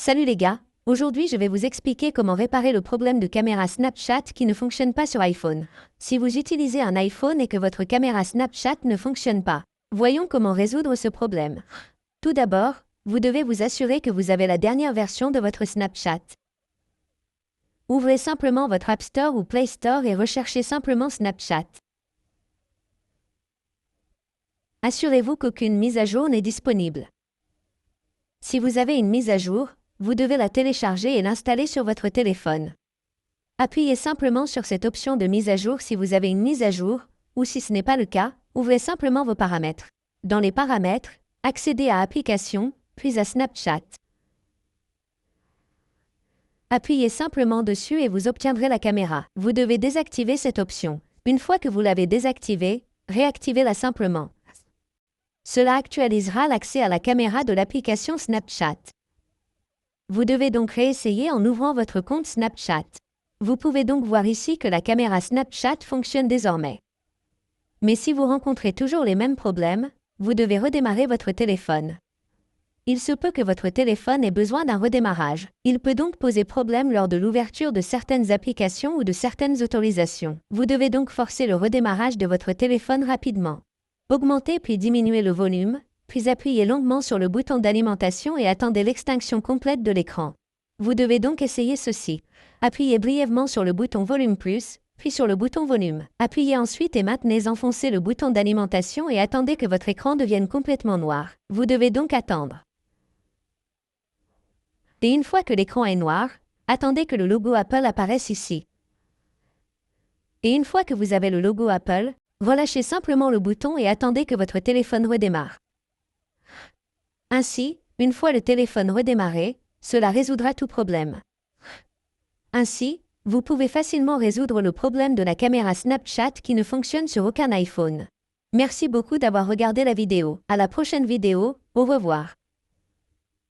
Salut les gars, aujourd'hui je vais vous expliquer comment réparer le problème de caméra Snapchat qui ne fonctionne pas sur iPhone. Si vous utilisez un iPhone et que votre caméra Snapchat ne fonctionne pas, voyons comment résoudre ce problème. Tout d'abord, vous devez vous assurer que vous avez la dernière version de votre Snapchat. Ouvrez simplement votre App Store ou Play Store et recherchez simplement Snapchat. Assurez-vous qu'aucune mise à jour n'est disponible. Si vous avez une mise à jour, vous devez la télécharger et l'installer sur votre téléphone. Appuyez simplement sur cette option de mise à jour si vous avez une mise à jour, ou si ce n'est pas le cas, ouvrez simplement vos paramètres. Dans les paramètres, accédez à Applications, puis à Snapchat. Appuyez simplement dessus et vous obtiendrez la caméra. Vous devez désactiver cette option. Une fois que vous l'avez désactivée, réactivez-la simplement. Cela actualisera l'accès à la caméra de l'application Snapchat. Vous devez donc réessayer en ouvrant votre compte Snapchat. Vous pouvez donc voir ici que la caméra Snapchat fonctionne désormais. Mais si vous rencontrez toujours les mêmes problèmes, vous devez redémarrer votre téléphone. Il se peut que votre téléphone ait besoin d'un redémarrage. Il peut donc poser problème lors de l'ouverture de certaines applications ou de certaines autorisations. Vous devez donc forcer le redémarrage de votre téléphone rapidement. Augmentez puis diminuez le volume, puis appuyez longuement sur le bouton d'alimentation et attendez l'extinction complète de l'écran. Vous devez donc essayer ceci. Appuyez brièvement sur le bouton Volume plus, puis sur le bouton Volume. Appuyez ensuite et maintenez enfoncé le bouton d'alimentation et attendez que votre écran devienne complètement noir. Vous devez donc attendre. Et une fois que l'écran est noir, attendez que le logo Apple apparaisse ici. Et une fois que vous avez le logo Apple, relâchez simplement le bouton et attendez que votre téléphone redémarre. Ainsi, une fois le téléphone redémarré, cela résoudra tout problème. Ainsi, vous pouvez facilement résoudre le problème de la caméra Snapchat qui ne fonctionne sur aucun iPhone. Merci beaucoup d'avoir regardé la vidéo. À la prochaine vidéo, au revoir.